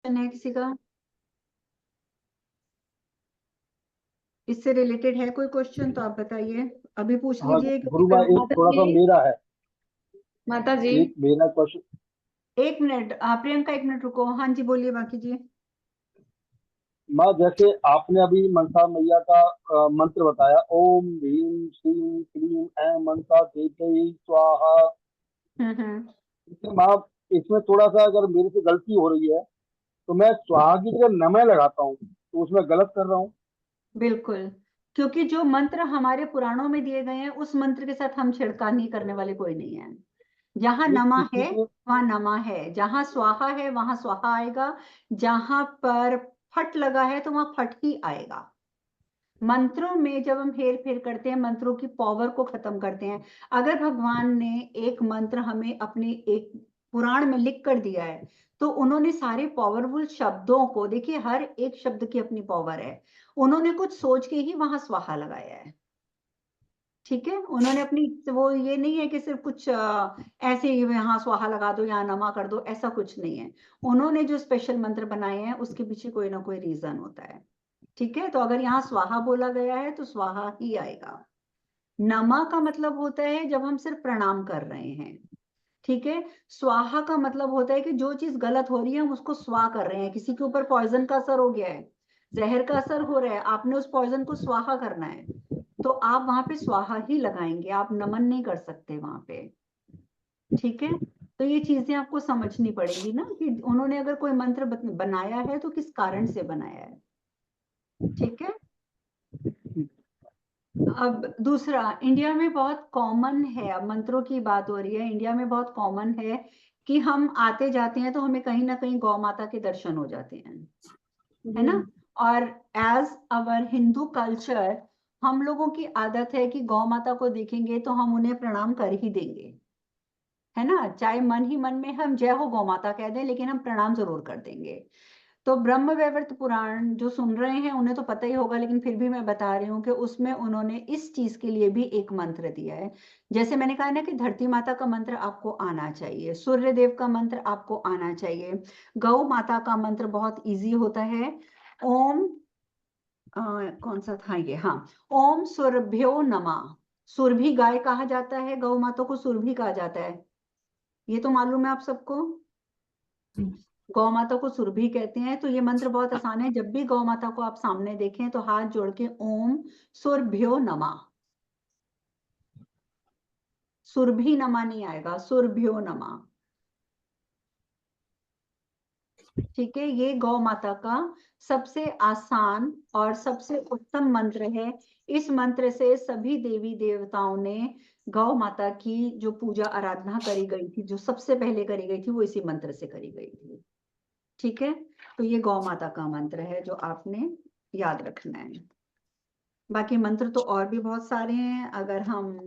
Question है किसी का? इससे रिलेटेड है कोई क्वेश्चन तो आप बताइए, अभी पूछ हाँ लीजिए गुरु क्योंकि माँ, एक माता थोड़ा सा जी, मेरा है। माता जी एक मेरा क्वेश्चन। एक मिनट, प्रियंका एक मिनट रुको। हाँ जी बोलिए बाकी जी। माँ, जैसे आपने अभी मनसा मैया का मंत्र बताया, ओम ह्रीम श्रीम क्लीम ऐं मनसा देवी स्वाहा। हम्म। इसमें माँ, इसमें थोड़ा सा अगर मेरे से गलती हो रही है तो मैं स्वाहा की जगह नमः लगाता हूँ, तो उसमें गलत कर रहा हूँ। बिल्कुल, क्योंकि जो मंत्र हमारे पुराणों में दिए गए हैं उस मंत्र के साथ हम छिड़कानी करने वाले कोई नहीं है। जहां नहीं, नमा किसी है के। वहां नमा है, जहां स्वाहा है वहां स्वाहा आएगा, जहां पर फट लगा है तो वहां फट ही आएगा। मंत्रों में जब हम हेर फेर करते हैं, मंत्रों की पावर को खत्म करते हैं। अगर भगवान ने एक मंत्र हमें अपने एक पुराण में लिख कर दिया है तो उन्होंने सारे पावरफुल शब्दों को, देखिए हर एक शब्द की अपनी पावर है, उन्होंने कुछ सोच के ही वहां स्वाहा लगाया है। ठीक है, उन्होंने अपनी, वो ये नहीं है कि सिर्फ कुछ ऐसे ही यहाँ स्वाहा लगा दो यहाँ नमा कर दो, ऐसा कुछ नहीं है। उन्होंने जो स्पेशल मंत्र बनाए हैं उसके पीछे कोई ना कोई रीजन होता है। ठीक है, तो अगर यहाँ स्वाहा बोला गया है तो स्वाहा ही आएगा। नमा का मतलब होता है जब हम सिर्फ प्रणाम कर रहे हैं। ठीक है, स्वाहा का मतलब होता है कि जो चीज गलत हो रही है हम उसको स्वा कर रहे हैं। किसी के ऊपर पॉइजन का असर हो गया है, जहर का असर हो रहा है, आपने उस पॉइजन को स्वाहा करना है, तो आप वहां पे स्वाहा ही लगाएंगे, आप नमन नहीं कर सकते वहां पे। ठीक है, तो ये चीजें आपको समझनी पड़ेंगी ना कि उन्होंने अगर कोई मंत्र बनाया है तो किस कारण से बनाया है। ठीक है, अब दूसरा, इंडिया में बहुत कॉमन है, अब मंत्रों की बात हो रही है, इंडिया में बहुत कॉमन है कि हम आते जाते हैं तो हमें कहीं ना कहीं गौ माता के दर्शन हो जाते हैं, है ना। और एज अवर हिंदू कल्चर हम लोगों की आदत है कि गौ माता को देखेंगे तो हम उन्हें प्रणाम कर ही देंगे, है ना, चाहे मन ही मन में हम जय हो गौ माता कह दें लेकिन हम प्रणाम जरूर कर देंगे। तो ब्रह्म वैवर्त पुराण जो सुन रहे हैं उन्हें तो पता ही होगा, लेकिन फिर भी मैं बता रही हूँ कि उसमें उन्होंने इस चीज के लिए भी एक मंत्र दिया है। जैसे मैंने कहा ना कि धरती माता का मंत्र आपको आना चाहिए, सूर्य देव का मंत्र आपको आना चाहिए, गौ माता का मंत्र बहुत इजी होता है। ओम कौन सा था ये, हाँ, ओम सुरभ्यो नमः। सुरभि गाय कहा जाता है, गौ माता को सुरभि कहा जाता है, ये तो मालूम है आप सबको। गौ माता को सुरभि कहते हैं। तो ये मंत्र बहुत आसान है, जब भी गौ माता को आप सामने देखें तो हाथ जोड़ के ओम सुरभ्यो नमः, सुरभि नमा नहीं आएगा, सुरभ्यो नमः। ठीक है, ये गौ माता का सबसे आसान और सबसे उत्तम मंत्र है। इस मंत्र से सभी देवी देवताओं ने गौ माता की जो पूजा आराधना करी गई थी, जो सबसे पहले करी गई थी, वो इसी मंत्र से करी गई थी। ठीक है, तो ये गौ माता का मंत्र है जो आपने याद रखना है। बाकी मंत्र तो और भी बहुत सारे हैं, अगर हम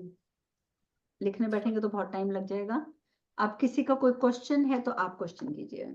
लिखने बैठेंगे तो बहुत टाइम लग जाएगा। अब किसी का कोई क्वेश्चन है तो आप क्वेश्चन कीजिए।